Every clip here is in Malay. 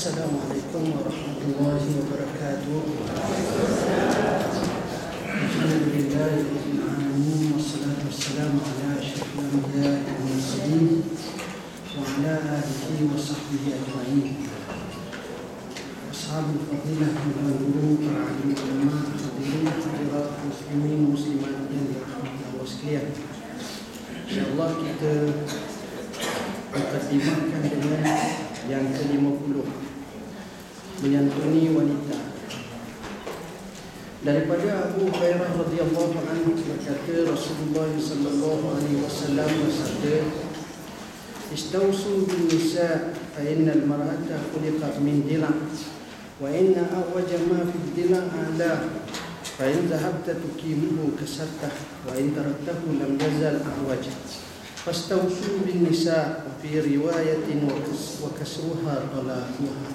Assalamualaikum warahmatullahi wabarakatuh. Alhamdulillahi rabbil alamin wassalatu wassalamu ala asyrafil anbiya'i wal mursalin wa ala alihi wa sahbihi ajma'in. Ashabul fadilah wal guru para alim ulama hadirin hadirat muslimin muslimat yang dirahmati Allah sekalian. Insyaallah kita mukadimahkan dengan yang ke-50, menyantuni wanita. Daripada Abu Hurairah radhiyallahu anhu berkata, Rasulullah sallallahu alaihi wasallam bersabda, "Istausu bin nisa fa innal mar'ata khuliqat min dila' wa inna awwaja ma fi dila' ala fa in dhahabta tuqimuhu kasartah wa in taraktahu lam yazal ahwaja." Fastausu bin nisa fi riwayatin wa kasruha talaquha.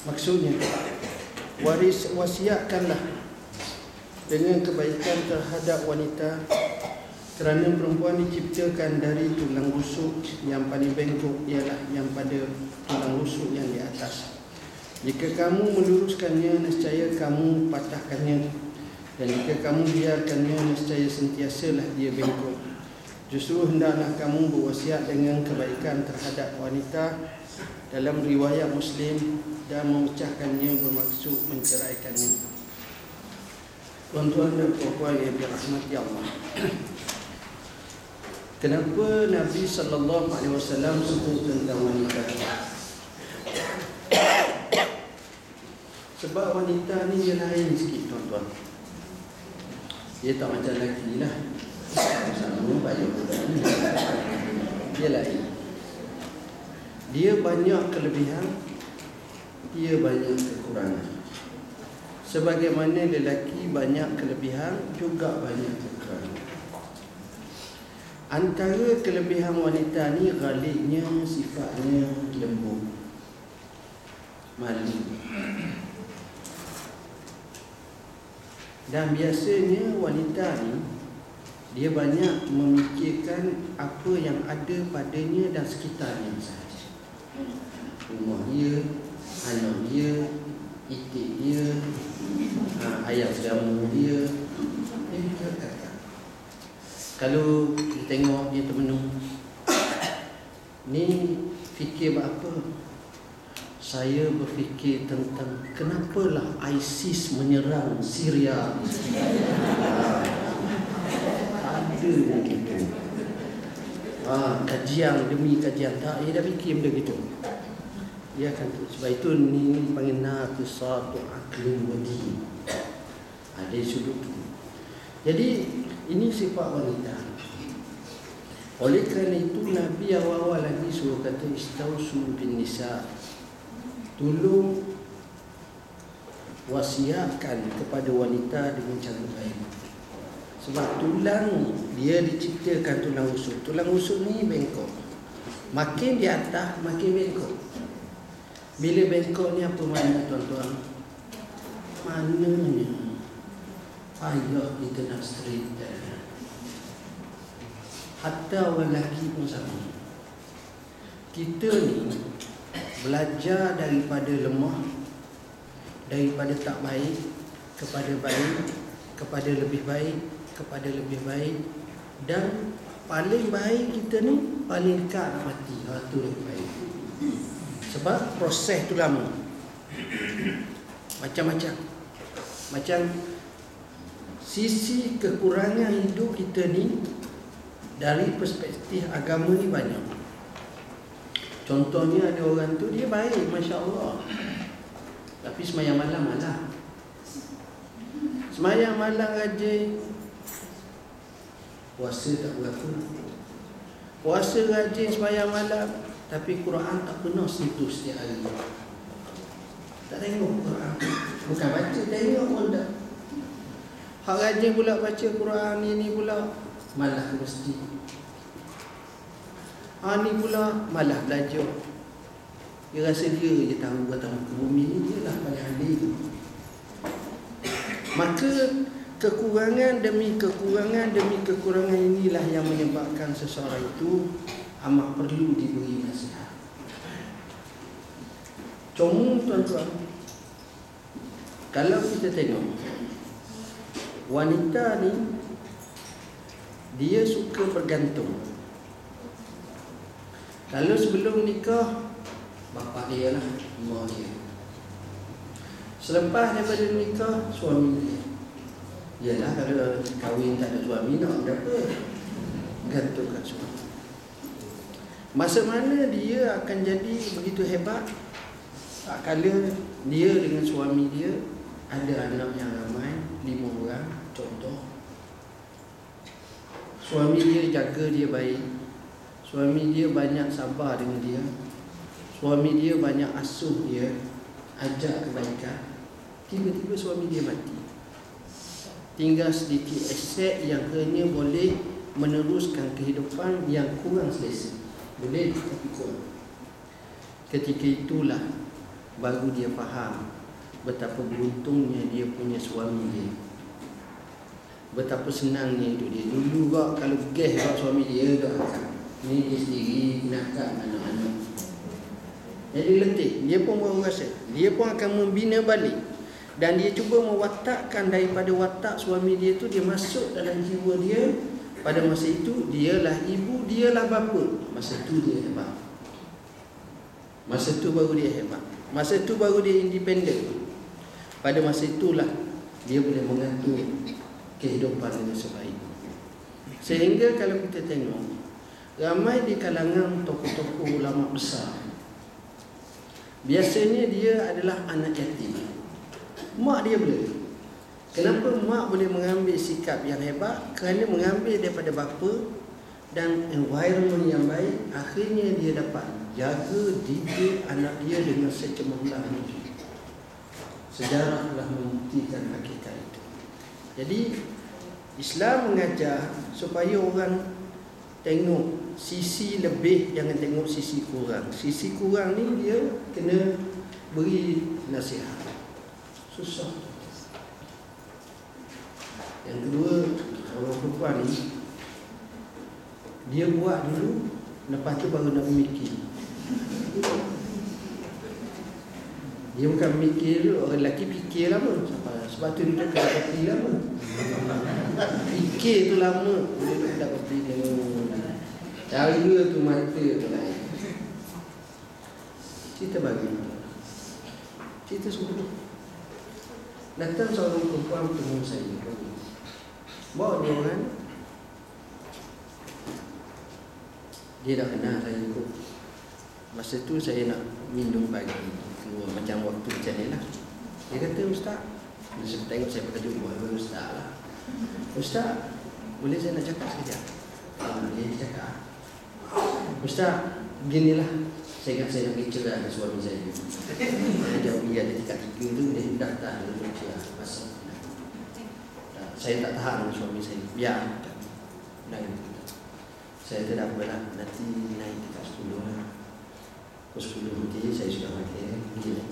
Maksudnya, wasiatkanlah dengan kebaikan terhadap wanita, kerana perempuan diciptakan dari tulang rusuk yang paling bengkok ialah yang pada tulang rusuk yang di atas. Jika kamu meluruskannya, nescaya kamu patahkannya, dan jika kamu biarkannya, nescaya sentiasalah dia bengkok. Justru hendaklah kamu berwasiat dengan kebaikan terhadap wanita dalam riwayat Muslim dan memecahkannya bermaksud menceraikannya. Tuan-tuan dan puan-puan yang dirahmati Allah, kenapa Nabi sallallahu alaihi wasallam sebut tentang wanita? Sebab wanita ni dia lain sikit, tuan-tuan. Dia tak macam lelaki lah. Sama banyak ni. Dia lain. Dia banyak kelebihan, dia banyak kekurangan. Sebagaimana lelaki banyak kelebihan, juga banyak kekurangan. Antara kelebihan wanita ni, ghalibnya sifatnya lembut, malu. Dan biasanya wanita ni dia banyak memikirkan apa yang ada padanya dan sekitarnya sahaja. Rumah dia, anak dia, itik dia, ayam segamu dia. Kalau kita tengok dia termenung, ni fikir apa? Saya berfikir tentang kenapalah ISIS menyerang Syria. Ada begitu. Kajian demi kajian, tak, dia dah fikir benda gitu. Dia akan, sebab itu ni panggil naqisatu aqlin wa din. Ada sudut tu. Jadi ini sifat wanita. Oleh kerana itu Nabi awal-awal lagi suruh kata istausu bin nisa. Tolong wasiatkan kepada wanita dengan cara baik. Sebab tulang dia diciptakan tulang rusuk. Tulang rusuk ni bengkok. Makin di atas makin bengkok. Bila bengkok ni apa makna, tuan-tuan? Maknanya payah kita nak straight. Hatta orang lelaki pun sama. Kita ni belajar daripada lemah, daripada tak baik kepada baik, kepada lebih baik, kepada lebih baik, dan paling baik kita ni paling dekat mati. Itu lebih baik. Sebab proses tu lama. Macam-macam. Macam sisi kekurangan hidup kita ni dari perspektif agama ni banyak. Contohnya ada orang tu dia baik, Masya Allah, tapi semayang malam malah. Semayang malam rajin, puasa tak berapa. Puasa rajin semayang malam, tapi Quran tak pernah sentuh setiap hari. Tak tengok Quran. Bukan baca, tengok pun tak. Hak rajin pula baca Quran, ini pula malah mesti. Ni pula malah belajar. Dia rasa dia je tahu kata muka bumi ni, dia lah paling ahli. Maka kekurangan demi kekurangan inilah yang menyebabkan seseorang itu amat perlu diberi nasihat. Cuma tuan-tuan, kalau kita tengok wanita ni, dia suka bergantung. Kalau sebelum nikah, bapa dia lah, mak dia. Selepas daripada nikah, suami dia. Yalah, kalau kahwin tak ada suami, nak berapa? Gantung kat suami. Masa mana dia akan jadi begitu hebat? Kala dia dengan suami dia ada anak yang ramai, 5 orang. Contoh, suami dia jaga dia baik, suami dia banyak sabar dengan dia, suami dia banyak asuh dia, ajak kebaikan. Tiba-tiba suami dia mati, tinggal sedikit aset yang hanya boleh meneruskan kehidupan yang kurang selesa. Boleh tapi kurang. Ketika itulah baru dia faham betapa beruntungnya dia punya suami dia, betapa senangnya hidup dia. Dulu kak kalau gas kak suami dia tak akan, ni dia sendiri nak anak-anak. Jadi letih, dia pun baru rasa, dia pun akan membina balik. Dan dia cuba mewatakkan daripada watak suami dia tu, dia masuk dalam jiwa dia. Pada masa itu, dialah ibu, dialah bapa. Masa tu dia hebat. Masa tu baru dia hebat. Masa tu baru dia independen. Pada masa itulah dia boleh mengatur kehidupan dengan sebaik. Sehingga kalau kita tengok, ramai di kalangan tokoh-tokoh ulama besar, biasanya dia adalah anak yatim. Mak dia boleh. Kenapa mak boleh mengambil sikap yang hebat? Kerana mengambil daripada bapa dan environment yang baik. Akhirnya dia dapat jaga, didik anak dia dengan secemerlang. Sejarah telah membuktikan hakikat itu. Jadi Islam mengajar supaya orang tengok sisi lebih, jangan tengok sisi kurang. Sisi kurang ni dia kena beri nasihat. Susah. Yang kedua, orang perempuan ni, dia buat dulu, lepas tu baru nak mikir. Dia bukan mikir dulu, orang lelaki fikir lama. Sebab tu dia kena kopi lama. Fikir tu lama, dia kena kopi dia. Cara tu mata tu lain. Cerita bagi, cerita semua. Datang seorang perempuan bertemu saya, bawa dia orang. Dia dah kenal saya kot. Masa tu saya nak minum pagi, keluar macam waktu macam ni lah. Dia kata, Ustaz, dia tengok saya pakai jubah, Ustaz lah. Ustaz, boleh saya nak cakap sekejap? Dia cakap, Ustaz, beginilah. Saya ingat saya nak bicara dengan suami saya. Saya jawab dia ada tingkat 3 tu, dia dah tahan dia bicara pasal. Saya tak tahan dengan suami saya. Biar. Saya tak apa lah, nanti naik tingkat 10 lah. Pukul 10 nanti saya sudah makan. Begini.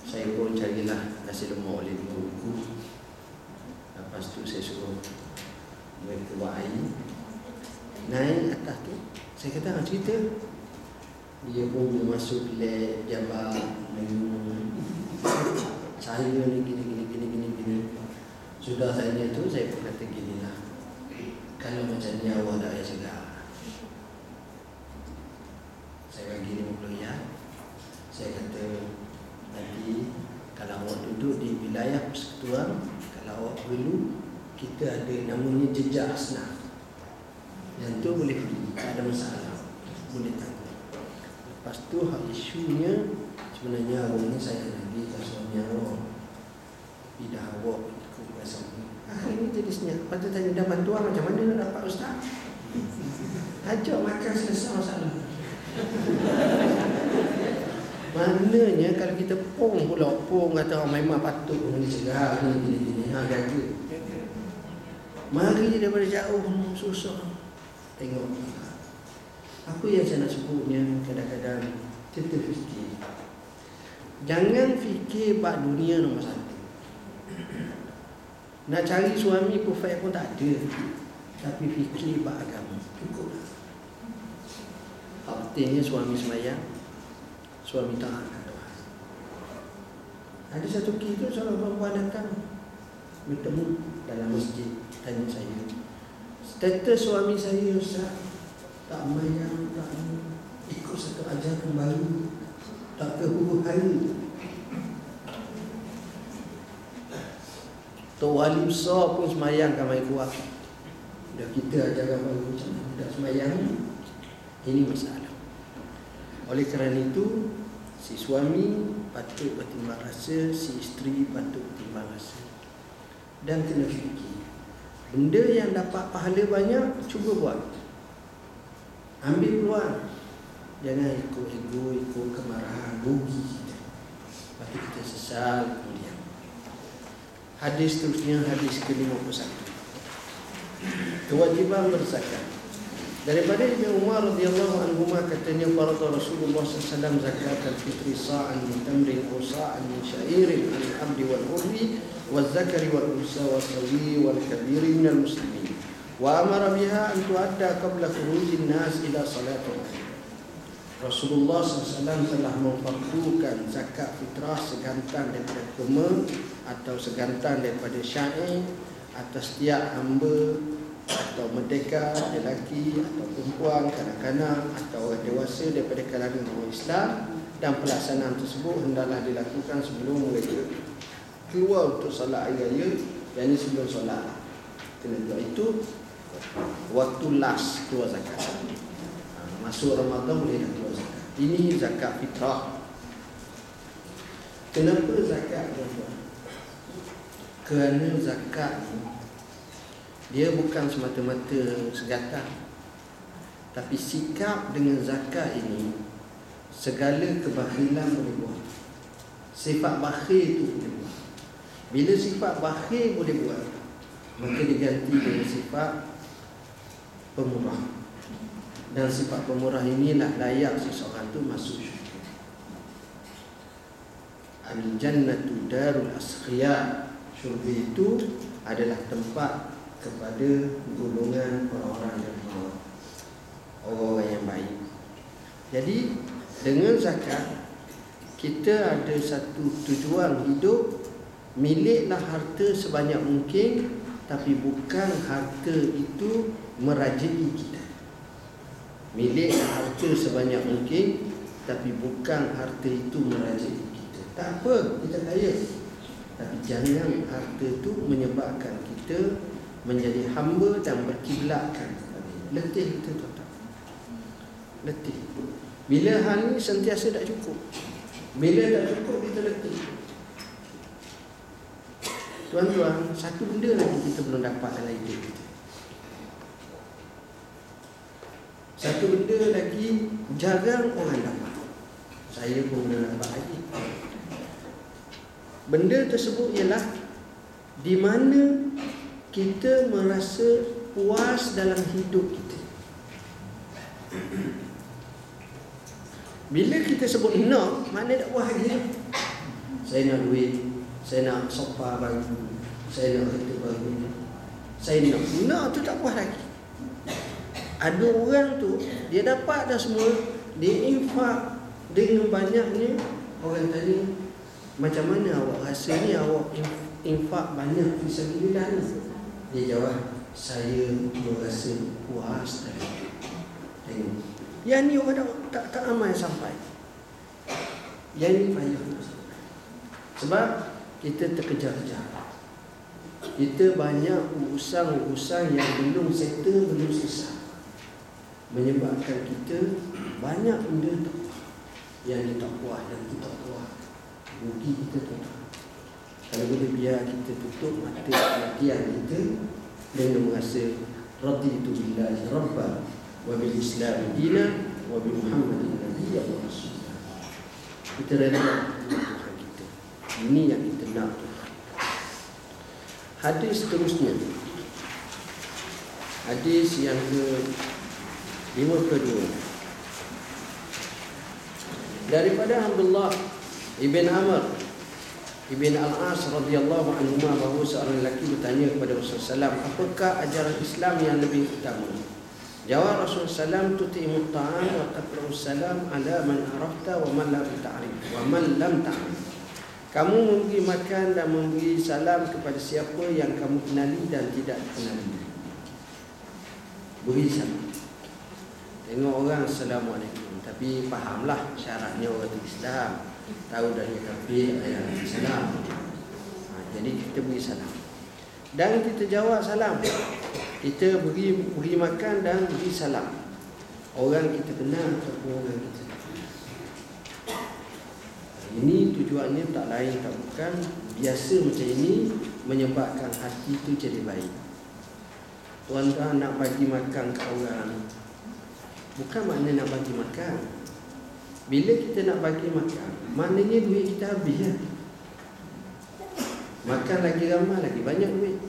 Saya pun carilah nasi lemak oleh 2 buku. Lepas tu saya suruh mereka buat air. Naik atas tu, saya kata, cerita. Dia pun masuk bilik jabat, saya ni gini. Sudah saya tu, saya pun kata gini lah, kalau macam ni awak tak payah cakap. Saya bagi 50 riyal. Saya kata, nanti kalau awak duduk di wilayah persekutuan, kalau awak perlu, kita ada namanya jejak asnaf. Yang tu boleh pergi, tak ada masalah, boleh tanggung. Lepas tu hal isunya, sebenarnya awak ni saya lagi tak suami awak, bidah awak ikut pasal ni. Ini jadi senyap. Lepas tu tanya, dah bantuan macam mana nak dapat Ustaz? Ajak makan selesai masalah. Maknanya kalau kita pong pula, pong kata orang memang patut orang cegah ni, gagal. Mari daripada jauh, susah. Tengok. Apa yang saya nak sebutnya, kadang-kadang kita fikir. Jangan fikir bab dunia nombor 1. Nak cari suami perfect pun tak ada. Tapi fikir bab agama. Cukup. Hak pentingnya suami sembahyang, suami taat kat Tuhan. Ada satu kisah seorang perempuan datang bertemu dalam masjid, tanya saya, status suami saya Ustaz, tak mayang, tak ikut satu ajaran baru, tak ke huru hari. Tok wali besar pun semayang kan main kuat. Dah kita ajaran baru macam mana tak semayang? Ini masalah. Oleh kerana itu, si suami patut bertimbang rasa, si isteri patut bertimbang rasa. Dan kena fikir, benda yang dapat pahala banyak, cuba buat. Ambil peluang. Jangan ikut ego, ikut kemarahan, rugi kita. Lepas tu kita sesal kemudian. Hadis seterusnya, hadis ke-51. Kewajiban berzakat. Daripada Ibn Umar radhiyallahu anhu katanya, farada Rasulullah SAW zakat al-fitri sa'an min tamrin aw sa'an min sya'irin al-abdi wal-hurri wal-zakari wal-unsa wal-sawi wal-kabiri minal muslimin wa amara biha an tuadda qabla khurujin nas ila salatin. Rasulullah SAW telah memfardukan zakat fitrah segantan daripada kurma atau segantan daripada syair atas setiap hamba atau merdeka, lelaki atau perempuan, kanak-kanak atau orang dewasa daripada kalangan orang Islam, dan pelaksanaan tersebut hendaklah dilakukan sebelum mereka keluar untuk solat hari raya, yang ini sebelum solat. Kena buat itu waktu last keluar zakat. Masuk Ramadan boleh dah keluar zakat. Ini zakat fitrah. Kenapa zakat tuan-tuan? Kerana zakat dia bukan semata-mata segatan, tapi sikap dengan zakat ini segala kebakhilan boleh buat. Sifat bakhil itu boleh buat. Bila sifat bakhil boleh buat, maka diganti dengan sifat pemurah. Dan sifat pemurah inilah layak seseorang itu masuk syurga. Al-jannatu darul asqiya. Syurga itu adalah tempat kepada golongan orang-orang yang baik, orang-orang yang baik. Jadi dengan zakat kita ada satu tujuan hidup, miliklah harta sebanyak mungkin, tapi bukan harta itu merajai kita. Miliklah harta sebanyak mungkin, tapi bukan harta itu merajai kita. Tak apa, kita kaya, tapi jangan harta itu menyebabkan kita menjadi hamba dan berkiblatkan. Letih kita tuan-tuan. Letih. Bila hal ni sentiasa tak cukup. Bila tak cukup kita letih. Tuan-tuan, satu benda lagi kita belum dapat dalam hidup kita. Satu benda lagi jarang orang dapat. Saya pun belum dapat lagi. Benda tersebut ialah di mana kita merasa puas dalam hidup kita. Bila kita sebut nak, mana tak puas lagi? Saya nak duit, saya nak sofa baru, saya nak kereta baru, saya nak tu tak puas lagi. Ada orang tu, dia dapat dah semua, dia infak dengan banyaknya. Orang tanya, macam mana awak rasa ni, awak infak banyak fisabilillah ni? Dia jawab, saya merasa puas tadi. Tengok, yang ni orang tak ramai sampai. Yang ni payah sampai. Sebab kita terkejar-kejar. Kita banyak urusan-urusan yang belum settle, belum selesai, menyebabkan kita banyak benda yang kita tak puas, yang kita tak puas. Rugi kita tuan-tuan. Kalau boleh biar kita tutup mata perhatian kita dengan merasa raditu billahi rabba wa bil islam dinan wa bi muhammadin nabiyyan wa rasulah. Kita rela Tuhan kita. Ini yang kita nak. Hadis seterusnya, hadis yang ke-52 daripada Abdullah Ibn Amr Ibn Al-As radhiyallahu anhu bahawa seorang lelaki bertanya kepada Rasulullah SAW, apakah ajaran Islam yang lebih utama? Jawab Rasulullah SAW, tuti'imut ta'am wa taqra'us salam ala man arafta wa man lam ta'rif wa man lam ta'rif. Kamu memberi makan dan memberi salam kepada siapa yang kamu kenali dan tidak kenali. Beri salam. Tengok orang Assalamualaikum, tapi fahamlah syaratnya orang Islam, tahu dari kafir ayat salam. Jadi kita beri salam dan kita jawab salam. Kita beri makan dan beri salam. Orang kita kenal ataupun orang kita. Ini tujuannya tak lain tak bukan biasa macam ini menyebabkan hati itu jadi baik. Tuan-tuan nak bagi makan ke orang, bukan makna nak bagi makan. Bila kita nak bagi makan, maknanya duit kita habis ya. Makan lagi ramai, lagi banyak duit.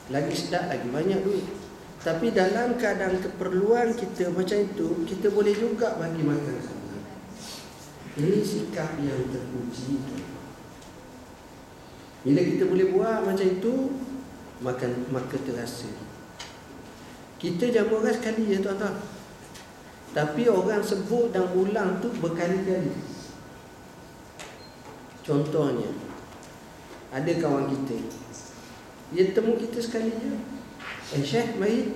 Lagi sedap, lagi banyak duit. Tapi dalam keadaan keperluan kita macam itu, kita boleh juga bagi makan sama. Ini sikap yang terpuji. Bila kita boleh buat macam itu, maka terasa. Kita jamu orang sekali ya tuan-tuan. Tapi orang sebut dan ulang tu berkali-kali. Contohnya, ada kawan kita, dia temu kita sekali je. Syekh, mari,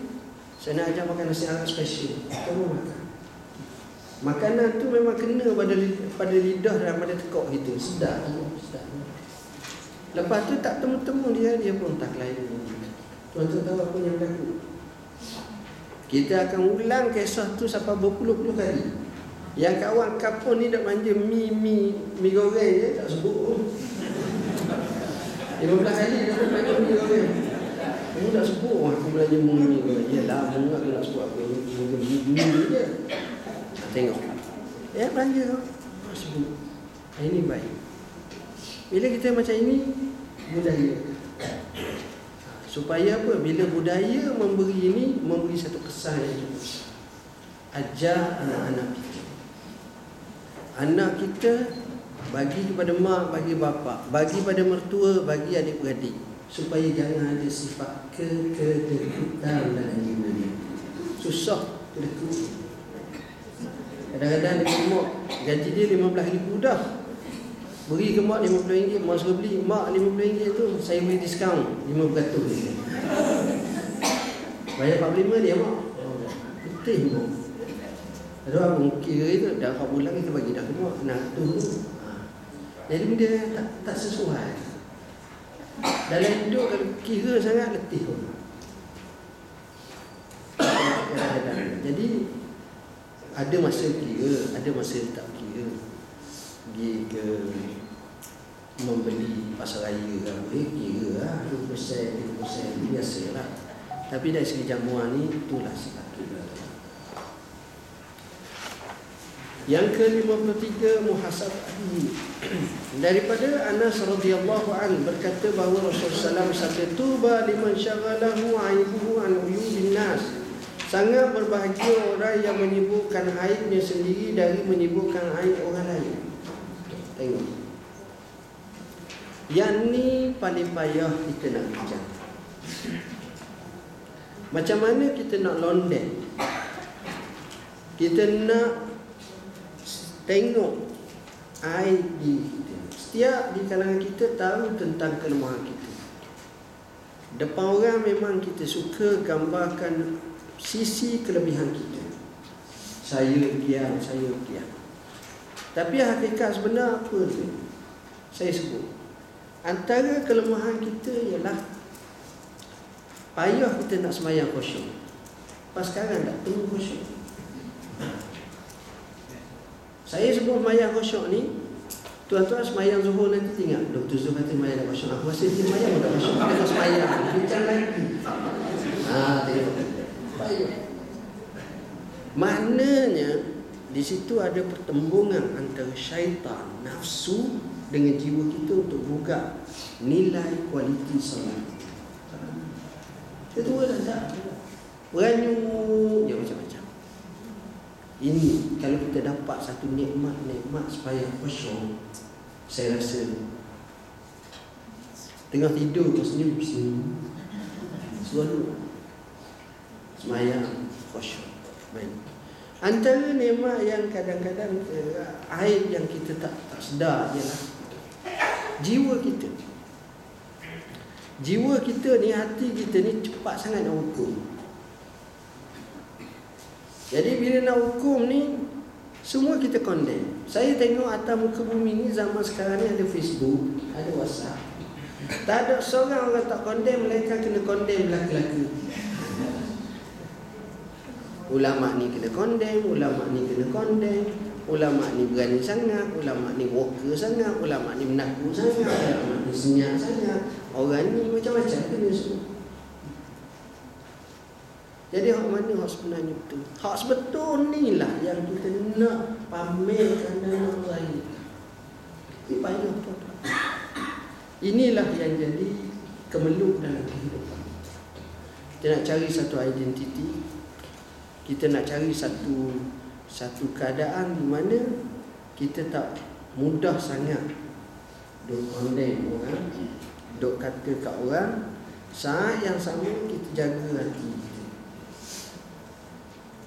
saya nak ajar makan nasi Arab special. Kamu makan. Makanan tu memang kena pada lidah dan pada tekuk kita. Sedap. Lepas tu tak temu-temu dia pun tak lain. Tuan-tuan tahu apa yang berlaku? Kita akan ulang kisah tu sampai berpuluh-puluh kali. Yang kawan kapun ni dah manja mi goreng je, tak sebut. 15 kali dah manja mi goreng. Kamu tak sebut aku belanja mi goreng. Yalah, aku nak sebut apa mi je. Tengok. Ya, belanja sebut. Ini baik. Bila kita macam ini, budaya. Supaya apa? Bila budaya memberi ini, memberi satu kesan yang cukup. Ajar anak-anak kita. Anak kita bagi kepada mak, bagi bapa, bagi pada mertua, bagi adik-beradik, supaya jangan ada sifat kedekutan dalam jiwa dia. Susah kedekut. Kadang-kadang dia mak gaji dia RM15,000 dah. Beri ke mak RM50, mak suruh beli. Mak RM50 tu saya beri diskaun 5% dia. Bayar RM45 dia mak. Betul mak. Ada orang kira itu dah 4 bulan kita bagi dah ke mak. Nak tu. Jadi benda tak sesuai. Dalam hidup kalau kira sangat letih pun. Jadi ada masa kira, ada masa tak kira. Pergi ke membeli pasar raya kan, kira lah 20%, 30%, biasalah. Tapi dari segi jamuan ni, itulah sifat kira. Yang ke-53, muhasabah. Daripada Anas radhiyallahu anhu berkata bahawa Rasulullah SAW sabda, tuba liman syaghalahu aibuhu an uyubin nas. Sangat berbahagia orang yang menyibukkan aibnya sendiri dari menyibukkan aib orang lain. Tengok. Yang ni paling payah kita nak bincang. Macam mana kita nak londek? Kita nak tengok aib di kita. Setiap di kalangan kita tahu tentang kelemahan kita. Depan orang memang kita suka gambarkan sisi kelebihan kita. Saya kian. Tapi hakikat sebenar apa tu? Saya sebut. Antara kelemahan kita ialah payah kita nak sembahyang khusyuk. Pas sekarang tak tunggu khusyuk. Saya sebut sembahyang khusyuk ni, tuan-tuan sembahyang zuhur nanti tinggal Dr. Zul kata sembahyang khusyuk. Aku rasa dia sembahyang tak khusyuk. Kita nak sembahyang, bincang lagi. Tengok. Maknanya di situ ada pertembungan antara syaitan, nafsu dengan jiwa kita untuk buka nilai kualiti solat. Kedua dah tak beranyut je macam-macam. Ini kalau kita dapat satu nikmat supaya khusyuk, saya rasa tengah tidur senyum selalu semayang khusyuk. Baik. Antara nikmat yang kadang-kadang aib yang kita tak sedar ialah jiwa kita. Jiwa kita ni, hati kita ni cepat sangat nak hukum. Jadi bila nak hukum ni, semua kita condemn. Saya tengok atas muka bumi ni, zaman sekarang ni ada Facebook, ada WhatsApp. Tak ada seorang orang tak condemn, mereka kena condemn lelaki-lelaki. Ulama ni kena condemn, ulama ni kena condemn, ulama ni berani sangat, ulama ni walker sangat, ulama ni menakut sangat, ulama ni senyap sangat, orang ni macam-macam kena semua. Jadi hak mana hak sebenarnya betul? Hak sebetul ni lah yang kita nak pamerkan dalam orang. Ini payah tuan-tuan. Inilah yang jadi kemeluk dalam kehidupan. Kita nak cari satu identiti, kita nak cari satu keadaan di mana kita tak mudah sangat duk condemn orang, duk kata kat orang. Saat yang sama kita jaga hati kita.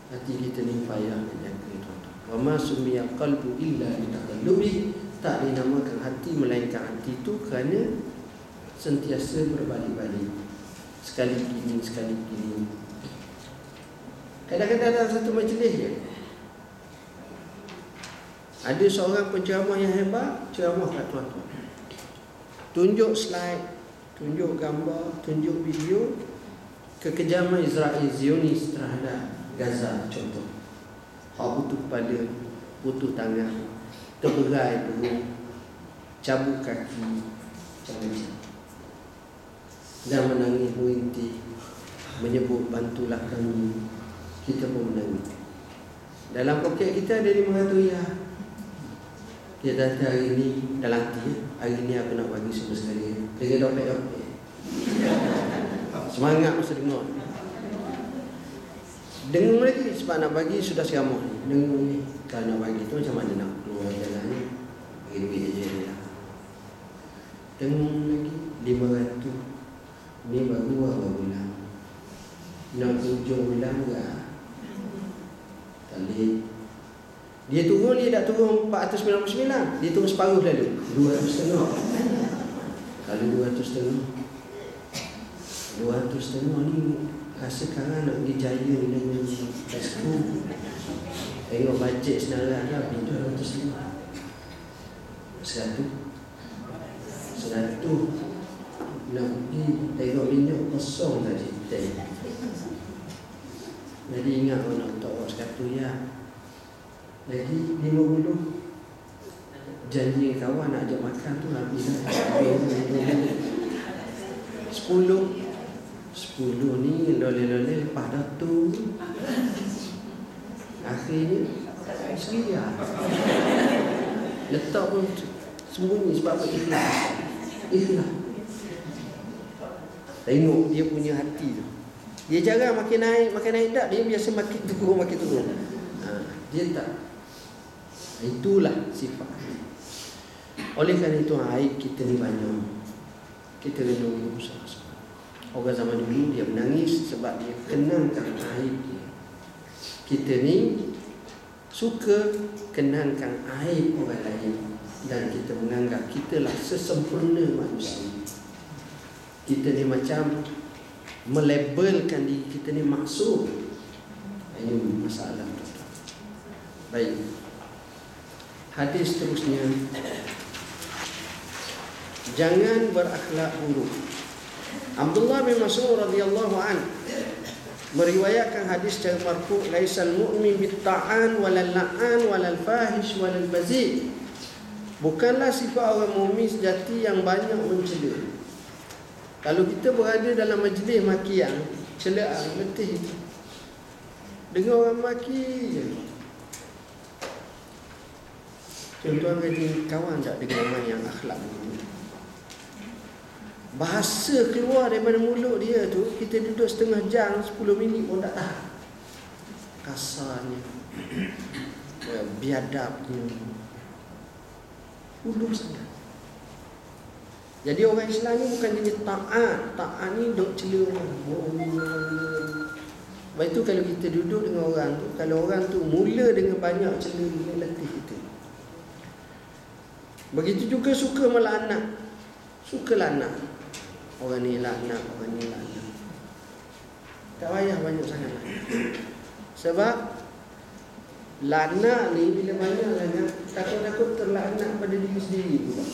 Hati kita ni payah nak jaga, tuan-tuan. Wa ma sumiya qalbu illa litaqallubi. Tak dinamakan hati melainkan hati itu kerana sentiasa berbalik-balik, sekali begini sekali begini. Kadang-kadang dalam satu majlis je ada seorang penceramah yang hebat, ceramah kat tuan-tuan, tunjuk slide, tunjuk gambar, tunjuk video kekejaman Israel Zionis terhadap Gaza. Contoh, hak putus kepala, putus tangan, terberai perut, cabut kaki, macam-macam, dan menangis merintih, menyebut bantulah kami. Kita pun menangis. Dalam poket kita ada 500 riyal. Kita kata hari ni dalam hati, hari ni aku nak bagi semua sekali dengan dompet-dompet. Semangat masa dengar. Dengar lagi sebab nak bagi sudah seramah ni. Dengar ni, kalau nak bagi tu macam mana nak keluar jalan ni, bagi duit je dia. Dengar lagi 500. Ni baru awal bulan. Nak hujung bulan enggak? Dia turun, dia tak turun 499, dia turun separuh lalu 200 tengah. Kalau 200 tengah ni rasa sekarang nak pergi Jaya dengan Tesco, tengok bajet senarai lah, 200 tengah 100 nak pergi tengok minyak kosong tadi. Jadi ingat orang nak letak orang 100 ya. Lagi 50 janji kawan nak ajak makan tu habis dah. 10 ni loleh-loleh lepas datuk. Akhirnya seria. Letak pun sembunyi sebab apa? Ikhlas. Tengok dia punya hati tu. Dia jarang makin naik tak, dia biasa makin turun. Dia tak. Itulah sifat. Oleh kerana itu aib kita ni banyak. Kita kena berusaha. Orang zaman dulu dia menangis sebab dia kenangkan aib dia. Kita ni suka kenangkan aib orang lain dan kita menganggap kitalah sesempurna manusia. Kita ni macam melabelkan diri kita ni maksum. Ini masalah. Baik. Hadis seterusnya, jangan berakhlak buruk. Abdullah bin Mas'ud radhiyallahu an meriwayatkan hadis secara marfu', laisal mu'min bit-ta'an walal la'an walal fahish walal bazi'. Bukanlah sifat orang mukmin sejati yang banyak mencela. Kalau kita berada dalam majlis makian, celaan, letih, dengar orang maki je. Tuan-tuan jadi kawan tak dengan orang yang akhlak buruk? Bahasa keluar daripada mulut dia tu, kita duduk setengah jam, 10 minit pun tak tahan. Kasarnya, biadabnya, ulu sangat. Jadi orang Islam ni bukan jenis ta'an. Ta'an ni duk cela orang. Sebab itu kalau kita duduk dengan orang tu, kalau orang tu mula dengan banyak celah, dia letih kita. Begitu juga suka melaknat. Suka laknat. Orang ni laknat, orang ni laknat. Tak payah banyak sangat lah. Sebab laknat ni bila banyak laknat, takut-takut terlaknat pada diri sendiri pula.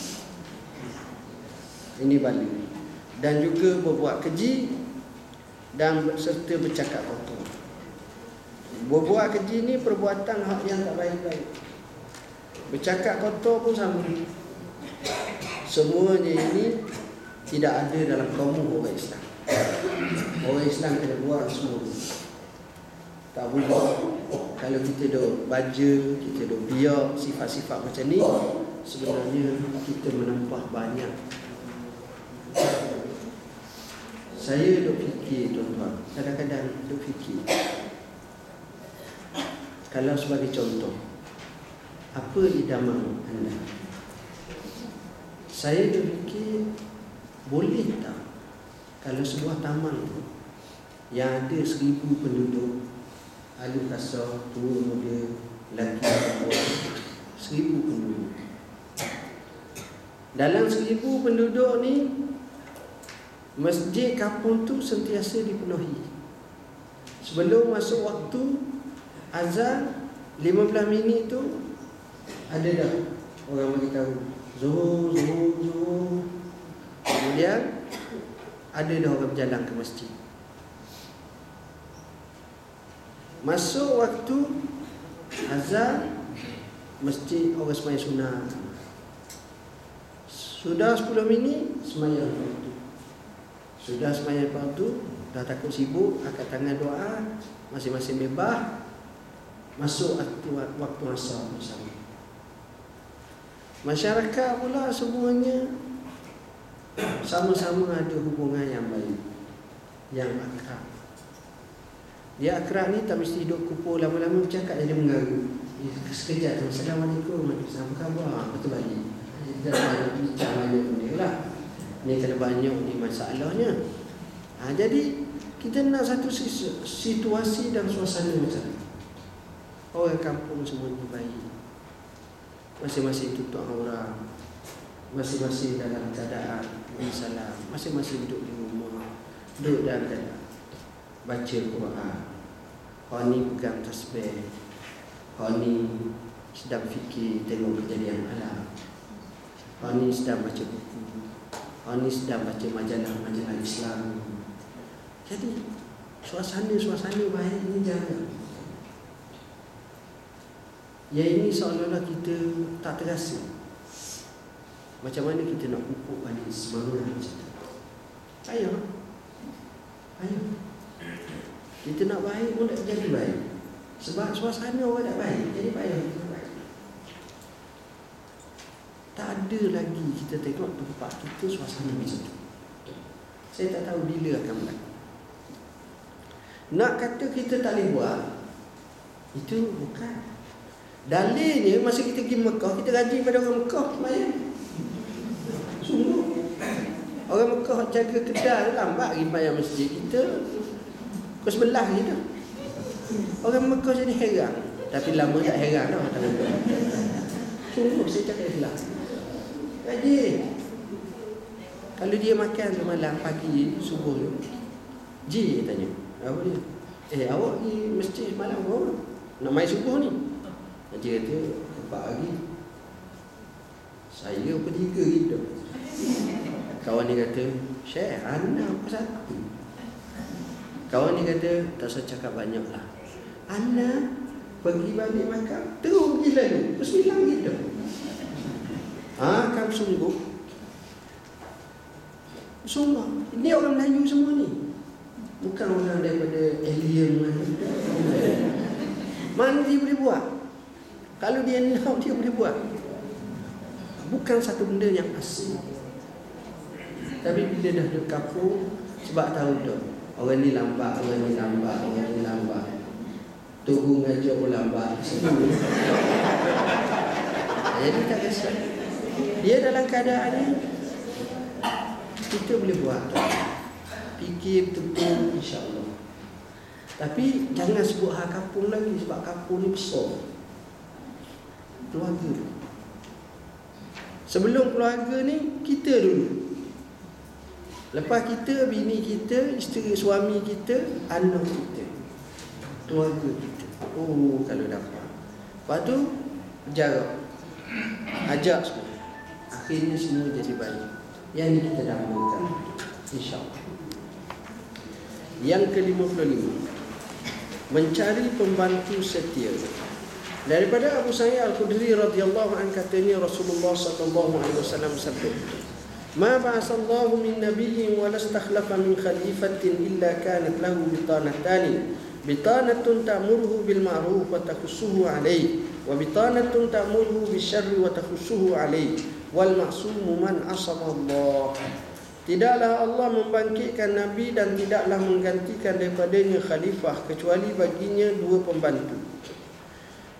Ini balik. Dan juga berbuat keji dan serta bercakap kotor. Berbuat keji ni perbuatan hak yang tak baik-baik. Bercakap kotor pun sama. Semuanya ini tidak ada dalam kaum orang Islam. Orang Islam kena buat semua. Tak boleh. Kalau kita duk baca, kita duk biar sifat-sifat macam ni, sebenarnya kita menempah banyak. Saya duk fikir, tuan-tuan, kadang-kadang duk fikir, kalau sebagai contoh, apa idaman anda? Saya duk fikir, boleh tak kalau sebuah taman tu yang ada 1,000 penduduk, ahli kasar, tua muda, lelaki perempuan, 1,000 penduduk. Dalam 1,000 penduduk ni, masjid kampung tu sentiasa dipenuhi. Sebelum masuk waktu azan 15 minit tu, ada dah orang beritahu Zuhur. Kemudian ada dah orang berjalan ke masjid. Masuk waktu azan, masjid orang sembahyang sunat. Sudah 10 minit sembahyang fardu. Sudah sembahyang fardu, dah takut sibuk, angkat tangan doa, masing-masing bebas. Masuk waktu asar bersama. Masyarakat pula semuanya sama-sama ada hubungan yang baik, yang akrab. Dia akrab ni tak mesti duduk kumpul lama-lama bercakap, jadi mengganggu. Sekejap, Assalamualaikum, apa khabar? Betul balik. Dia bincang banyak benda lah. Ni kena banyak ni masalahnya. Jadi kita nak satu situasi dan suasana macam ni. Orang kampung semuanya baik, masing-masing tutup aurat, masing-masing dalam keadaan bersalam, masing-masing duduk di rumah, duduk dalam keadaan baca Quran. Kau ni pegang tasbih, kau ni sedang fikir tengok kejadian alam, kau ni sedang baca buku, kau ni sedang baca majalah-majalah Islam. Jadi suasana-suasana baik ni jangan. Yang ini seolah-olah kita tak terasa. Macam mana kita nak pupuk balik semangat macam tu? Ayo. Kita nak baik pun tak jadi baik. Sebab suasana orang tak baik, jadi payah kita baik. Tak ada lagi kita tengok tempat kita suasana macam tu. Saya tak tahu bila akan berlaku. Nak kata kita tak boleh buat, itu bukan. Dalilnya masa kita pergi Mekah, kita rajin pada orang Mekah semayang. Sungguh. Orang Mekah jaga kedai lambat pergi semayang masjid. Kita ke sebelah kita. Orang Mekah jadi heran. Tapi lama tak heran dah. Sungguh saya cakap Islam. Rajin. Kalau dia makan malam, pagi, subuh tu, dia tanya, apa dia? Awak pergi masjid malam apa? Nak main subuh ni? Dia kata, 4 hari. Saya pergi ke hidup. Kawan dia kata, Syekh, anda apa satu? Kawan dia kata, tak usah cakap banyak lah. Anda pergi balik makan, terus pergi lalu, bersembilan hidup. Kamu sungguh. Sungguh. Ini orang Melayu semua ni. Bukan orang daripada alien mana. Mana dia boleh buat? Kalau dia nak, dia boleh buat. Bukan satu benda yang asing. Tapi bila dah duduk kampung, sebab tahu dah, orang ni lambat, orang ni lambat. Tunggu ngajak pun lambat. Jadi tak kisah. Dia dalam keadaan ni, kita boleh buat. Fikir betul-betul, insya-Allah. Tapi jangan sebut hak kampung lagi, sebab kampung ni besar. Keluarga. Sebelum keluarga ni, kita dulu. Lepas kita, bini kita, isteri suami kita, anak kita, keluarga kita. Oh, kalau dapat. Lepas tu, jarak, ajak semua. Akhirnya semua jadi baik. Yang ni kita dambakan, insyaAllah. Yang ke-55, mencari pembantu setia. Daripada Abu Sa'id Al-Khudri radhiyallahu anhu, katanya Rasulullah sallallahu alaihi wasallam sabda, "Ma ba'asallahu min nabiyyin wa lastakhlafa min khalifatin illa kanat lahu bitanatani, bitanatun ta'muruhu bil ma'ruf wa takhussuhu alayhi, wa bitanatun ta'muruhu bisyarri wa takhussuhu alayhi, wal ma'sumu man asama Allah." Tidaklah Allah membangkitkan Nabi dan tidaklah menggantikan daripadanya khalifah kecuali baginya dua pembantu.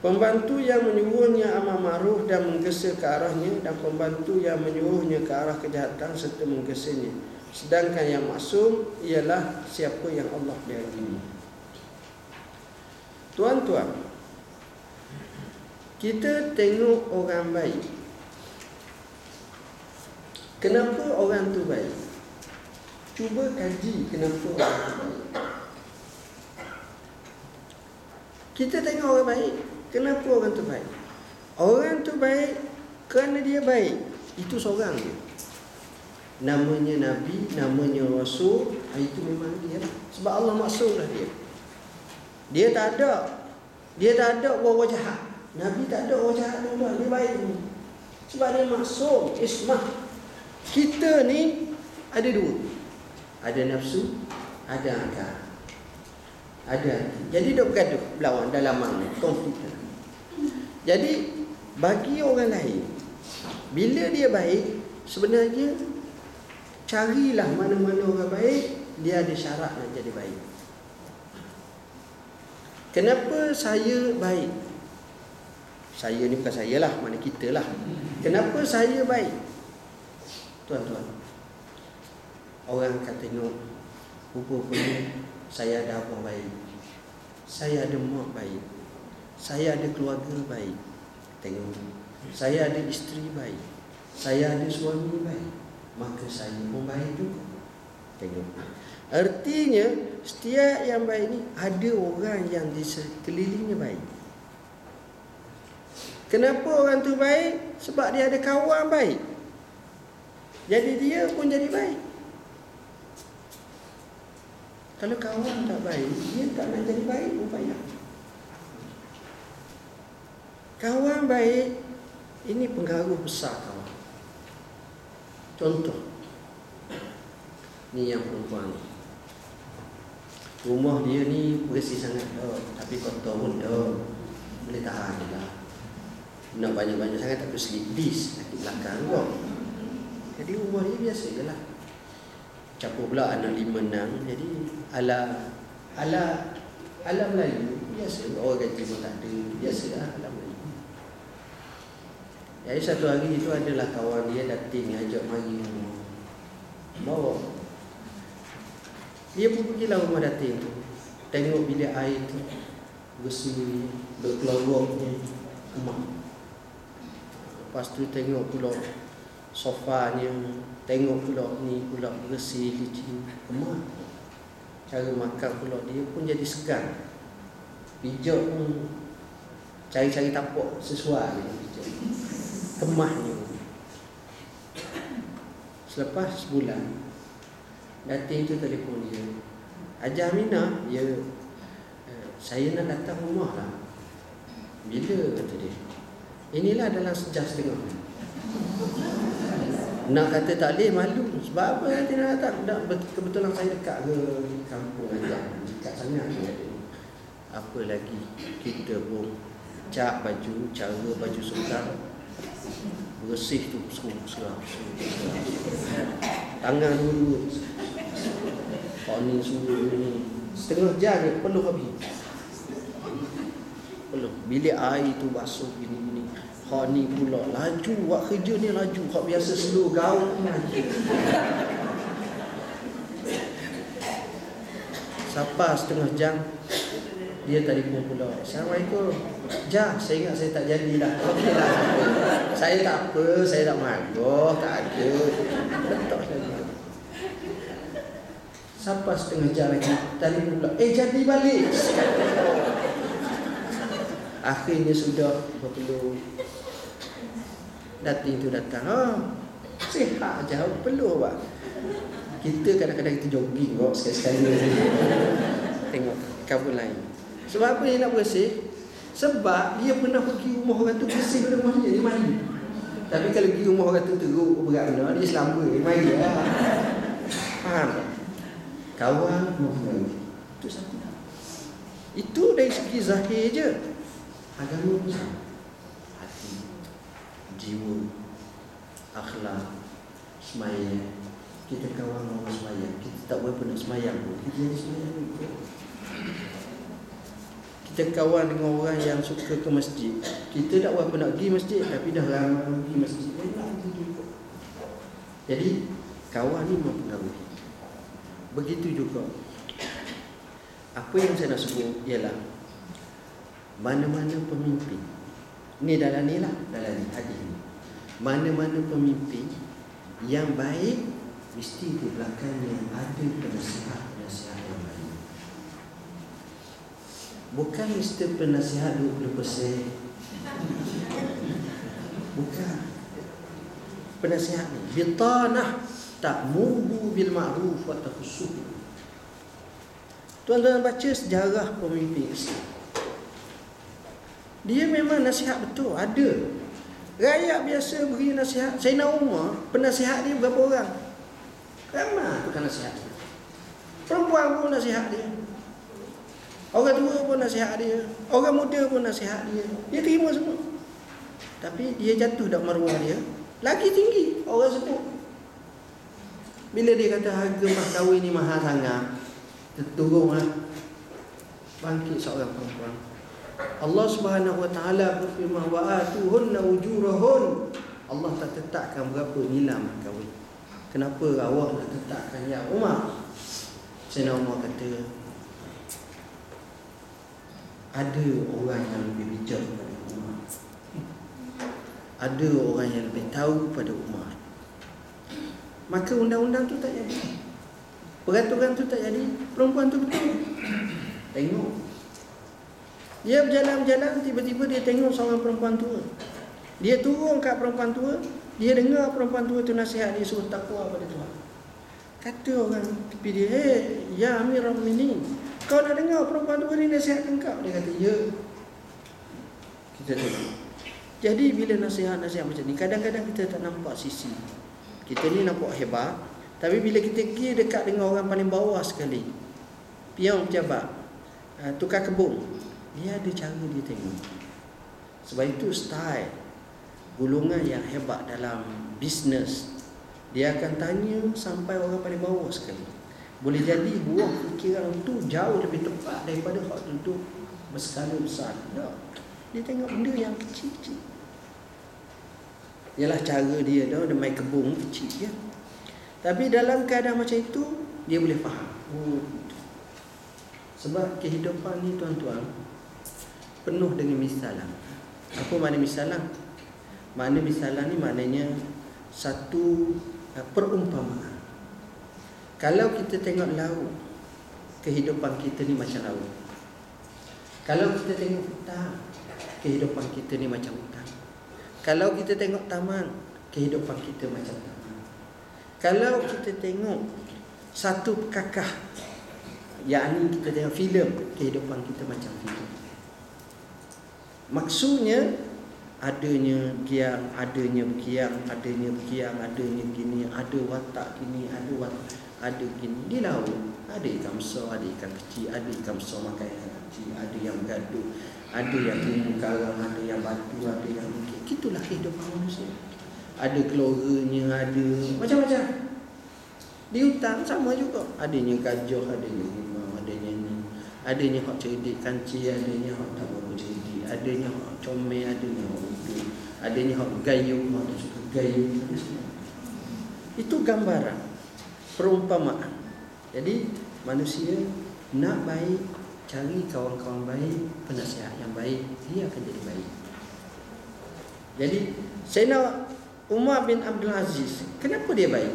Pembantu yang menyuruhnya amal ma'ruf dan menggesa ke arahnya, dan pembantu yang menyuruhnya ke arah kejahatan serta menggesanya. Sedangkan yang maksum ialah siapa yang Allah diagimi. Tuan-tuan, kita tengok orang baik. Kenapa orang tu baik? Cuba kaji kenapa orang tu baik. Kita tengok orang baik. Kenapa orang tu baik? Orang tu baik kerana dia baik. Itu seorang dia. Namanya Nabi, namanya Rasul, itu memang dia lah. Sebab Allah maksudlah dia. Dia tak ada orang jahat. Nabi tak ada orang jahat tuan-tuan. Dia baik ni. Sebab dia maksud, ismah. Kita ni ada dua. Ada nafsu, ada akal, ada hati. Jadi dok bergaduh berlawan dalam mana konflik. Jadi bagi orang lain, bila dia baik, sebenarnya carilah mana-mana orang baik, dia ada syarat nak jadi baik. Kenapa saya baik? Saya ni bukan saya lah, mana kita lah. Kenapa saya baik? Tuan-tuan, orang akan tengok, rupa-rupanya saya ada abang baik, saya ada mak baik, saya ada keluarga baik. Tengok, saya ada isteri baik, saya ada suami baik, maka saya pun baik juga. Tengok, artinya setiap yang baik ni ada orang yang di sekelilingnya baik. Kenapa orang tu baik? Sebab dia ada kawan baik, jadi dia pun jadi baik. Kalau kawan tak baik, dia tak nak jadi baik pun payah. Kawan baik, ini pengaruh besar kawan. Contoh, ni yang perempuan ni, rumah dia ni bersih sangat dah, tapi kotor pun dah, boleh tahan je lah. Nak banyak-banyak sangat tak boleh slip disc kaki belakang juga. Jadi rumah dia biasa je lah. Campur pula anak 5 6, jadi ala Melayu biasa. Orang gaji pun tak ada, biasa lah ala Melayu. Jadi satu hari itu adalah kawan dia datang ajak mari bawa. Dia pun pergilah rumah datang tu, tengok bilik air tu bersih, berkeluarga rumah. Lepas tu tengok pula sofanya, tengok pula ni pula bersih, licin, kemat. Cara makan pula dia pun jadi segan. Pijak pun cari-cari tapak sesuai dengan pijak. Kemahnya. Selepas sebulan, datang tu telefon dia, Haji Aminah, ya, saya nak datang rumah lah. Bila? Kata dia. Inilah dalam sejam setengah. Nak kata tak boleh, malu. Sebab apa nanti nak datang? Kebetulan saya dekat ke kampung aja, dekat sangat. Apa lagi, kita pun cat baju, cara baju sukar, bersih tu serap. Tangan dulu, kau ni suruh ni setengah jam ni perlu habis. Perlu. Bilik air tu basuh gini. Hak ni pula laju, buat kerja ni laju. Hak biasa slow, gaul laju. Sapa setengah jam, dia telefon pula, Assalamualaikum. Jah, saya ingat saya tak jadilah. Okeylah. Saya tak apa, saya tak marah, tak ada. Letak lagi. Sapa setengah jam lagi, telefon pula, jadi balik. Akhirnya sudah perlu dating tu datang. Sihat je, perlu pak. Kita kadang-kadang kita jogging kok sekali-sekali. Tengok kabel lain. Sebab apa dia nak bersih? Sebab dia pernah pergi rumah orang tu bersih pada rumah dia mandi. Tapi kalau pergi rumah orang tu teruk berat benar, dia selamba, dia mari lah. Faham tak? Kawan mempengaruhi. Itu satu. Itu dari segi zahir je. Agama pun sama. Hati, jiwa, akhlak, semayang. Kita kawan orang semayang, kita tak berapa nak semayang pun, kita jadi semayang juga. Kita kawan dengan orang yang suka ke masjid, kita tak berapa nak pergi masjid, tapi dah lama pergi masjid, jadi kawan ni mempengaruhi. Begitu juga apa yang saya nak sebut ialah mana-mana pemimpin, ni dalam ni lah, dalam ni hadis ni, mana-mana pemimpin yang baik mesti di belakangnya ada penasihat-penasihat yang baik. Bukan mesti penasihat 20%. Bukan. Penasihat ni bitanah ta'muru bil ma'ruf wa tahussuh. Tuan-tuan baca sejarah pemimpin Islam. Dia memang nasihat betul, ada. Rakyat biasa beri nasihat. Sayyidina Umar, penasihat dia berapa orang? Ramai bukan nasihat dia. Perempuan pun nasihat dia. Orang tua pun nasihat dia. Orang muda pun nasihat dia. Dia terima semua. Tapi dia jatuh dak maruah dia lagi tinggi. Orang sebut. Bila dia kata harga mas kahwin ni mahal sangat, terturunglah. Bangkit seorang perempuan. Allah Subhanahu wa taala berfirman, wa atuhunna ujurahun. Allah tak tetapkan berapa nilai mas kahwin. Kenapa awak nak tetapkan ya Umar? Sayyidina Umar kata, ada orang yang lebih bijak pada Umar. Ada orang yang lebih tahu pada Umar. Maka undang-undang tu tak jadi. Peraturan tu tak jadi. Perempuan tu betul. Tengok. Dia berjalan-jalan, tiba-tiba dia tengok seorang perempuan tua. Dia turun kat perempuan tua. Dia dengar perempuan tua tu nasihat dia suruh takwa pada Tuhan. Kata orang tepi dia, ya Amirul Mukminin, kau nak dengar perempuan tua ni nasihatkan kau? Dia kata, ya. Kita tengok. Jadi bila nasihat-nasihat macam ni, kadang-kadang kita tak nampak sisi. Kita ni nampak hebat, tapi bila kita pergi dekat dengan orang paling bawah sekali, pion pejabat, tukar kebun, dia ada cara dia tengok. Sebab itu style golongan yang hebat dalam bisnes, dia akan tanya sampai orang paling bawah sekali. Boleh jadi buah fikiran tu jauh lebih tepat daripada hak duduk berskala besar. Tak. Dia tengok benda yang kecil-kecil. Ialah cara dia dah main kebun kecil je. Tapi dalam keadaan macam itu, dia boleh faham. Sebab kehidupan ni tuan-tuan penuh dengan misalan. Apa makna misalan? Makna misalan ni maknanya satu perumpamaan. Kalau kita tengok laut, kehidupan kita ni macam laut. Kalau kita tengok hutan, kehidupan kita ni macam hutan. Kalau kita tengok taman, kehidupan kita macam taman. Kalau kita tengok satu kakah, yakni kita tengok filem, kehidupan kita macam filem. Maksudnya adanya giang, adanya bergiang, adanya bergiang, adanya gini, ada watak gini, ada gini. Di laut ada ikan besar, ada ikan kecil, ada ikan besar makan ikan kecil, ada yang bergaduh, ada yang tumbuh karang, ada yang batu, ada yang gitulah kehidupan manusia. Ada keluarganya, ada macam-macam. Di hutan sama juga, adanya gajah, adanya harimau, adanya ni, adanya hak cerdik kancil, adanya hak tak berapa cerdik, adanya hak comel, adanya hak utuh, adanya hak gayung, hak tak suka gayung. Itu gambaran, perumpamaan. Jadi manusia Nak baik, cari kawan-kawan baik, penasihat yang baik, dia akan jadi baik. Jadi Sayyidina Umar bin Abdul Aziz, kenapa dia baik?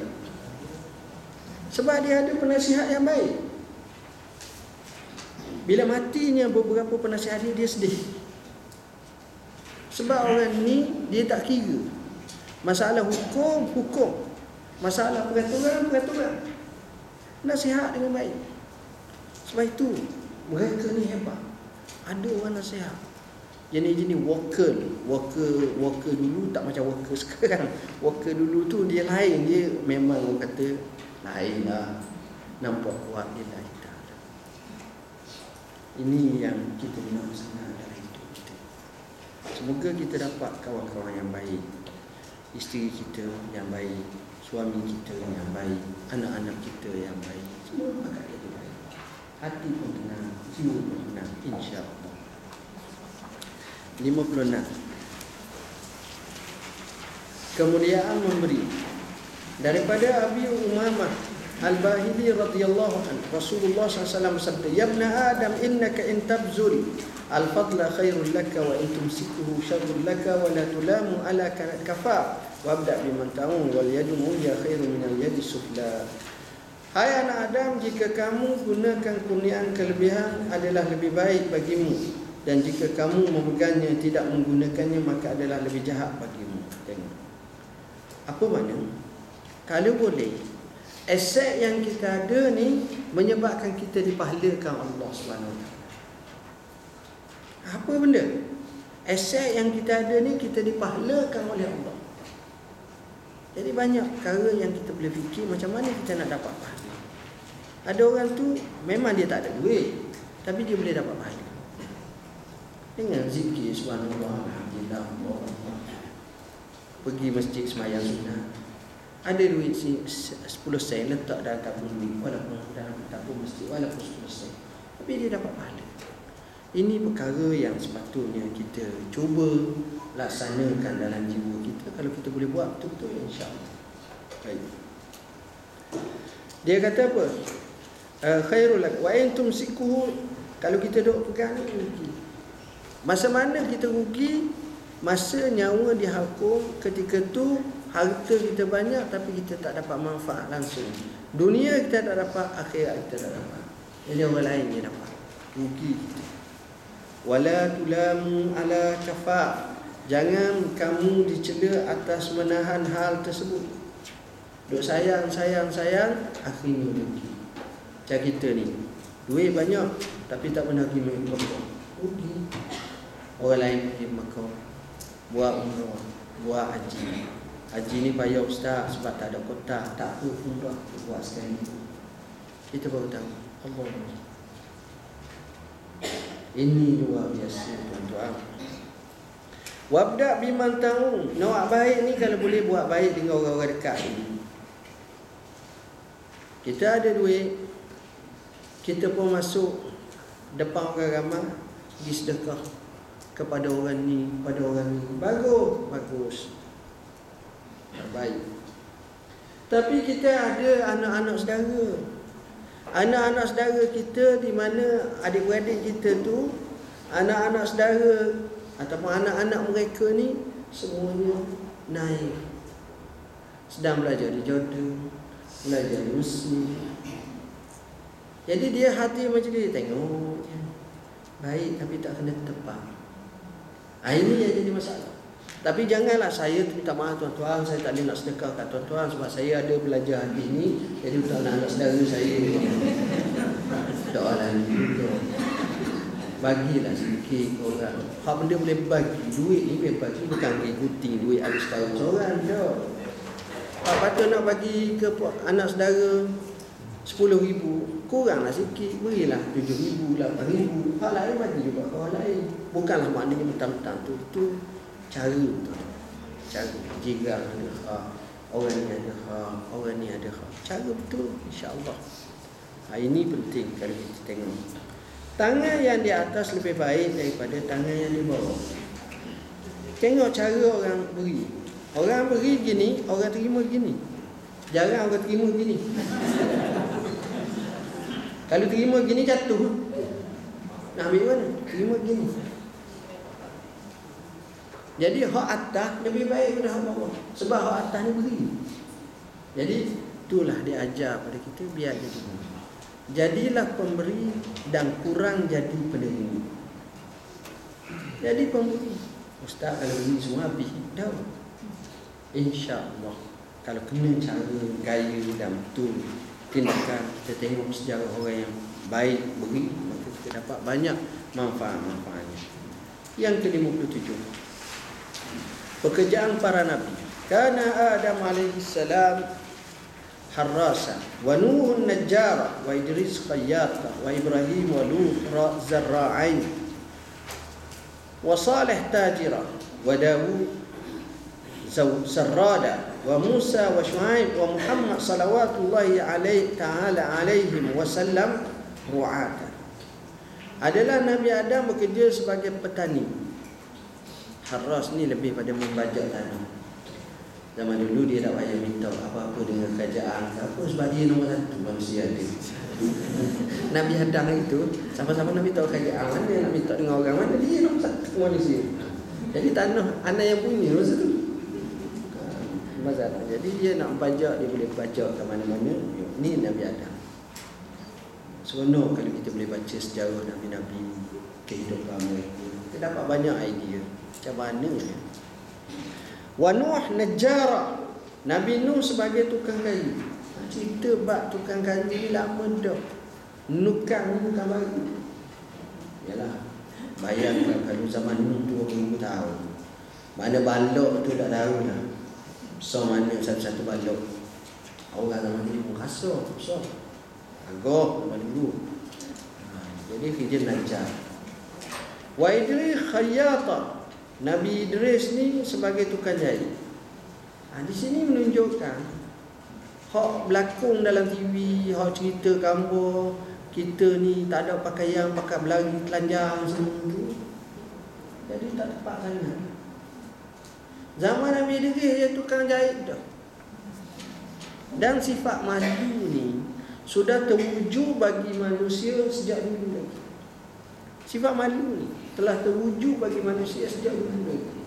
Sebab dia ada penasihat yang baik. Bila matinya beberapa penasihat dia sedih. Sebab orang ni dia tak kira masalah hukum, masalah peraturan, nasihat dengan baik. Sebab itu mereka ni hebat. Ada orang nasihat jenis worker dulu tak macam worker sekarang. Worker dulu tu dia lain, dia memang orang kata lain lah, nampak kuat dia lain tak. Ini yang kita nak sangat dalam hidup kita. Semoga kita dapat kawan-kawan yang baik, isteri kita yang baik, suami kita yang baik, anak-anak kita yang baik, semua akan jadi baik. Hati pun tenang, jiwa pun tenang, insya-Allah. 56. Kemuliaan memberi. Daripada Abi Umamah Al-Bahili radhiyallahu anhu, Rasulullah SAW bersabda, "Ya ibn Adam, innaka in tabzul al-fadla khairul laka wa in tumsikuhu syarrul laka wa la tulamu ala kafa wabda biman ta'un wal yadu ya khairun minal yadi sufla." Hai anak Adam, jika kamu gunakan kurniaan kelebihan adalah lebih baik bagimu, dan jika kamu memegangnya tidak menggunakannya maka adalah lebih jahat bagimu. Tengok. Apa makna? Kalau boleh, aset yang kita ada ni menyebabkan kita dipahlakan Allah SWT. Apa benda? Aset yang kita ada ni kita dipahlakan oleh Allah. Jadi banyak perkara yang kita boleh fikir macam mana kita nak dapat pahala. Ada orang tu memang dia tak ada duit, tapi dia boleh dapat pahala dengan zikir subhanallah, alhamdulillah, Allah. Pergi masjid sembahyang sunat, ada duit 10 sen letak dalam tabung duit, walaupun dalam tabung masjid, walaupun 10 sen, tapi dia dapat pahala. Ini perkara yang sepatutnya kita cuba laksanakan dalam jiwa kita. Kalau kita boleh buat betul-betul, insya-Allah. Baik. Dia kata apa? Khairul lak wa in tumsikuhu, kalau kita duk pegang ni rugi. Masa mana kita rugi? Masa nyawa dihukum, ketika tu harta kita banyak tapi kita tak dapat manfaat langsung. Dunia kita tak dapat, akhirat kita tak dapat. Jadi orang lain dia dapat. Rugi kita. Wala tulamu ala kafa, jangan kamu dicela atas menahan hal tersebut. Duk sayang, akhirnya rugi. Macam kita ni, duit banyak tapi tak pernah pergi Mekah, rugi. Orang lain pergi Mekah, buat umrah, buat haji. Haji ni payah ustaz sebab tak ada kotak. Tak apa, umrah buat sekali. Kita baru tahu Allah. Ini luar biasa tuan-tuan. Wabda biman ta'un, nak baik ni kalau boleh buat baik dengan orang-orang dekat ni. Kita ada duit, kita pun masuk depan orang ramai, pergi sedekah kepada orang ni, pada orang ni. Bagus. Baik. Tapi kita ada anak-anak saudara. Anak-anak saudara kita di mana adik-beradik kita tu, anak-anak saudara ataupun anak-anak mereka ni semuanya naik. Sedang belajar di Jordan, belajar di Mesir. Jadi dia hati macam dia tengok baik tapi tak kena tepat. Ini yang jadi masalah. Tapi janganlah saya minta maaf tuan-tuan, saya tak boleh nak sedekah kat tuan-tuan sebab saya ada belajar hadis ni, jadi untuk anak-anak saudara saya doa juga. Bagilah sedikit orang. Hak benda boleh bagi, duit ni boleh bagi, bukan ikuti duit ada seorang dah. Hak patut nak bagi ke anak saudara 10,000, kuranglah sikit, berilah 7,000, 8,000. Hak lain bagi juga orang lain. Bukanlah maknanya mentang-mentang tu. Itu cara tu. Cara jiran ada hak, orang ni ada hak, orang ni ada hak. Cara betul, insya-Allah. Ini penting kalau kita tengok. Tangan yang di atas lebih baik daripada tangan yang di bawah. Tengok cara orang beri. Orang beri gini, orang terima gini. Jarang orang terima gini. Kalau terima gini jatuh. Nak ambil mana? Terima gini. Jadi hak atas lebih baik daripada hak bawah. Sebab hak atas ni beri. Jadi itulah dia ajar pada kita biar jadi. Jadilah pemberi dan kurang jadi penerima. Jadi pemberi. Ustaz kalau beri semua habis. Dah. InsyaAllah. Kalau kena cara gaya dan betul tindakan, kita tengok sejarah orang yang baik beri, maka kita dapat banyak manfaat-manfaatnya. Yang ke-57, pekerjaan para nabi. Kana Adam alaihi salam harrasa, wa Nuh najjara, wa Idris khayyata, wa Ibrahim wa Lut zarra'ain, wa Salih tajira, wa Dawud sarrada, wa Musa wa Shu'aib wa Muhammad salawatullahi alaihim wasallam ru'ata. Adalah Nabi Adam bekerja sebagai petani. Harras ni lebih pada membajak tanah. Zaman dulu dia tak payah minta apa-apa dengan kerajaan apa, sebab dia nombor satu manusia dia. Nabi Adam itu sama-sama Nabi tahu kerajaan mana, nak minta dengan orang mana, dia nombor satu manusia. Jadi tanah anak yang punya masa tu. Masalah. Jadi dia nak bajak, dia boleh bajak ke mana-mana. Ni Nabi Adam. Seronok kalau kita boleh baca sejarah Nabi-Nabi, kehidupan mereka. Kita dapat banyak idea macam mana ya. Wa Nuh najjara, Nabi Nuh sebagai tukang kayu. Cerita bab tukang kayu ni lama dah. Nukang ni bukan baru. Yalah, bayangkan kalau zaman Nuh 2000 tahun. Mana balok tu tak tahu lah. So mana satu-satu balok. Orang zaman ni pun kasar, besar. Agak zaman dulu. Jadi kerja najjar. Wa Idris khayyata, Nabi Idris ni sebagai tukang jahit. Di sini menunjukkan hak berlakon dalam TV, hak cerita gambar kita ni tak ada pakaian, pakai belari telanjang semua tu. Jadi tak tepat sangat. Zaman Nabi Idris dia tukang jahit dah. Dan sifat malu ni sudah terwujud bagi manusia sejak dulu lagi. Sifat malu ni telah terwujud bagi manusia sejak dulu lagi.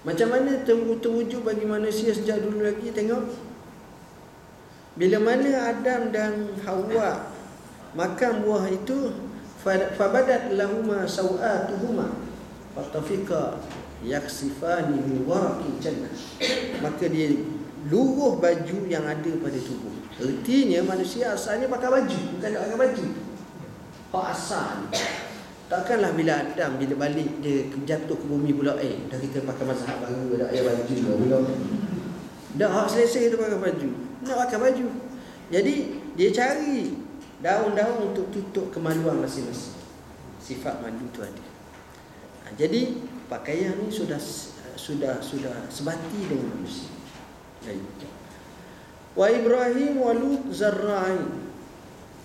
Macam mana terwujud bagi manusia sejak dulu lagi? Tengok. Bila mana Adam dan Hawa makan buah itu, fabadat lahuma sawatuhuma fatafiqa yaksifani min waraqil jannah, maka dia luruh baju yang ada pada tubuh. Artinya manusia asalnya pakai baju, bukan tak pakai baju. Hak asal. Takkanlah bila Adam bila balik dia jatuh ke bumi pula, dah kita pakai mazhab baru, dah payah baju dah pula. Dah hak selesai tu pakai baju. Nak pakai baju. Jadi dia cari daun-daun untuk tutup kemaluan masing-masing. Sifat malu tu ada. Jadi pakaian ni sudah sebati dengan manusia. Wa Ibrahim wa Lut zarra'in,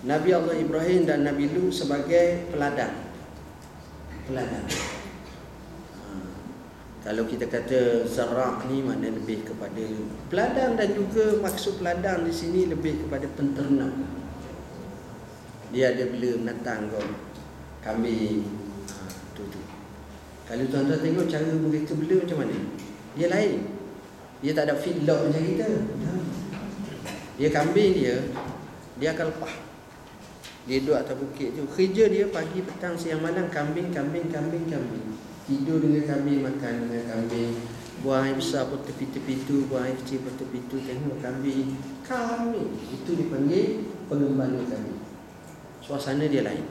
Nabi Allah Ibrahim dan Nabi Lut sebagai peladang. Kalau kita kata zarra' ni makna lebih kepada peladang, dan juga maksud peladang di sini lebih kepada penternak. Dia ada bela binatang kambing. Tu. Kalau tuan-tuan tengok cara mereka bela macam mana, dia lain. Dia tak ada feedlot macam kita. Dia kambing dia akan lepas. Dia duduk atas bukit tu. Kerja dia pagi, petang, siang, malam kambing. Tidur dengan kambing, makan dengan kambing. Buang air besar pun tepi-tepi tu, buang air kecil pun tepi tu. Tengok kambing. Itu dipanggil pengembala kambing. Suasana dia lain.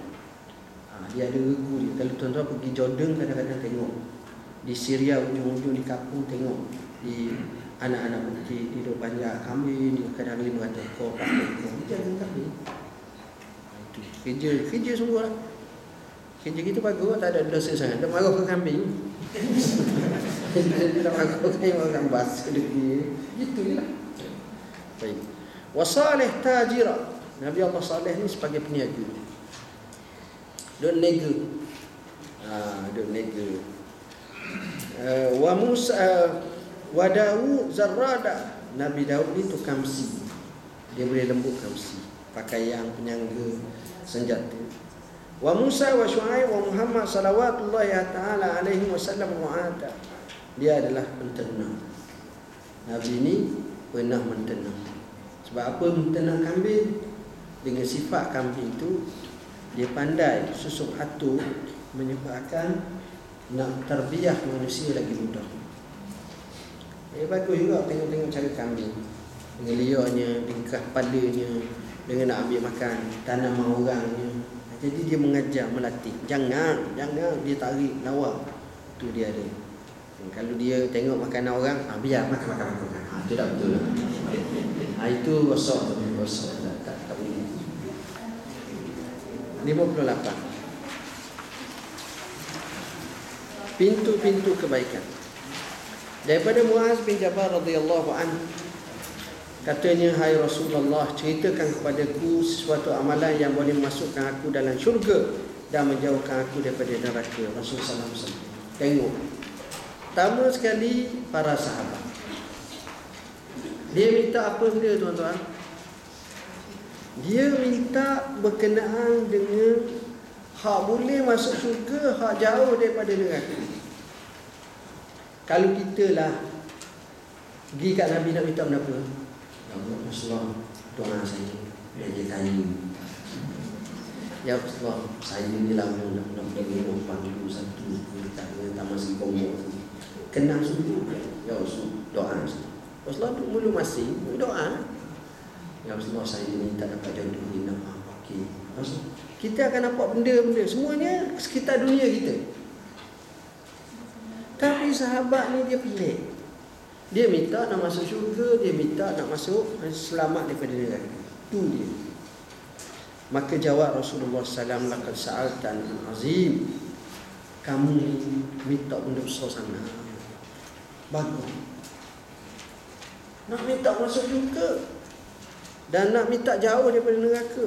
Dia ada regu dia. Kalau tuan-tuan pergi Jordan, kadang-kadang tengok di Syria ujung-ujung di kampung, tengok di anak-anak bukit hidup banyak kambing, dia kadang 500 ekor, 400 ekor. Dia jaga kambing. Itu kerja semua lah. Kerja kita bagus, tak ada dosa sangat. Dia marah ke kambing. Dia marah ke kambing, orang bas ke dia. Gitu je lah. Baik. Wa Salih tajira, Nabi Allah Salih ni sebagai peniaga. Duk nega. Wa Musa wa Dawud zarrada, Nabi Daud ni tukang besi. Dia boleh lembutkan besi. pakaian, penyangga, senjata. Wa Musa wa Syuaib wa Muhammad salawatullahi ta'ala alaihi wasallam mu'ada. Dia adalah mentena. Nabi ini pernah mentena. Sebab apa mentena kambing? Dengan sifat kambing itu, dia pandai susuk atur, menyebabkan nak tarbiyah manusia lagi mudah. Bagus juga tengok-tengok cara kambing, dengan liarnya, dengan kepalanya, dengan nak ambil makan, tanaman orangnya. Jadi dia mengajar, melatih. Jangan dia tarik lawa. Itu dia ada. Kalau dia tengok makanan orang, biar makan. Itu tak betul lah. Itu rosak tak boleh. 58. Pintu-pintu kebaikan. Daripada Muaz bin Jabal radhiyallahu anhu, katanya, hai Rasulullah, ceritakan kepadaku sesuatu amalan yang boleh memasukkan aku dalam syurga dan menjauhkan aku daripada neraka. Rasulullah SAW. Tengok. Pertama sekali, para sahabat. Dia minta apa dia, tuan-tuan? Dia minta berkenaan dengan hak boleh masuk syurga, hak jauh daripada neraka. Kalau kita lah pergi kat Nabi nak minta apa? Ya Allah, Rasulullah, doa saya dia kaya. Ya Rasulullah, saya ni lama nak pergi rumah pandu satu dekat dengan Taman Seri Pombok tu. Kenal sungguh. Ya Rasul, doa. Rasulullah tu mulu masih doa. Ya Rasulullah, saya minta dapat jodoh ni nak okey. Rasul, kita akan nampak benda-benda semuanya sekitar dunia kita. Tapi sahabat ni dia pelik. Dia minta nak masuk syurga, dia minta nak masuk selamat daripada neraka. Itu dia. Maka jawab Rasulullah SAW, laqad sa'altan azim. Kamu ni minta benda besar sangat. Bagus. Nak minta masuk syurga dan nak minta jauh daripada neraka.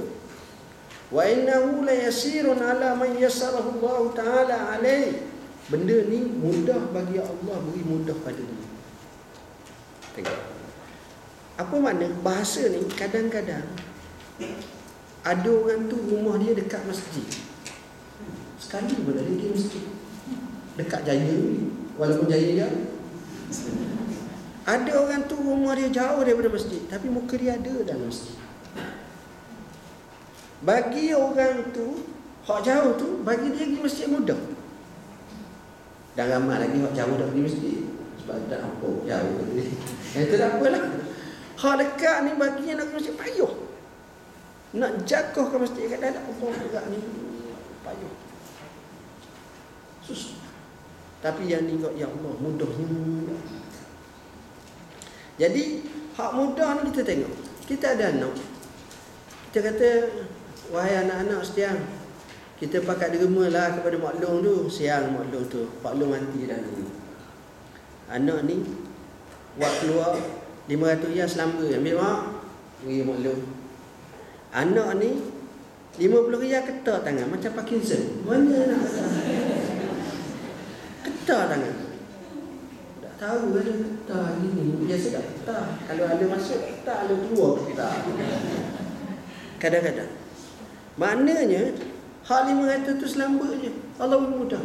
Wa innahu la yasirun ala man yassarahu Allah Ta'ala alaih. Benda ni mudah bagi Allah, beri mudah pada dia. Tengok. Apa makna? Bahasa ni kadang-kadang ada orang tu rumah dia dekat masjid. Sekali pun ada dia masjid. Dekat Jaya ni, walaupun Jaya dia. Ada orang tu rumah dia jauh daripada masjid, tapi muka dia ada dalam masjid. Bagi orang tu, hak jauh tu, bagi dia pergi masjid mudah. Dan ramai lagi hak jauh dah pergi masjid. Sebab tak nampak jauh. Itu tak apalah. Hak dekat ni baginya nak pergi masjid payuh. Nak jakoh ke masjid kat dalam Allah dekat ni payuh. Susah. Tapi yang ni ya Allah mudahnya. Jadi hak mudah ni kita tengok. Kita ada anak. Kita kata, wahai anak-anak sekalian, kita pakat derma lah kepada maklum tu. Siang maklum tu, maklum mati dah dulu. Anak ni buat keluar 500 riyal selamba, ambil mak, bagi maklum. Anak ni 50 riyal ketar tangan macam Parkinson. Mana nak ketar tangan? Tak tahu ada ketar gini. Biasa tak ketar. Kalau ada masuk ketar, ada keluar ketar. Kadang-kadang. Maknanya hak 500 tu selamba je. Allah mudah.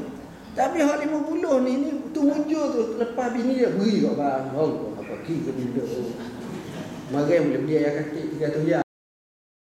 Tapi hak 50 ni tu muncul tu lepas bini dia beri kat bang. Allah apa ki ke benda. Mari boleh beli ayam katik 300 riyal.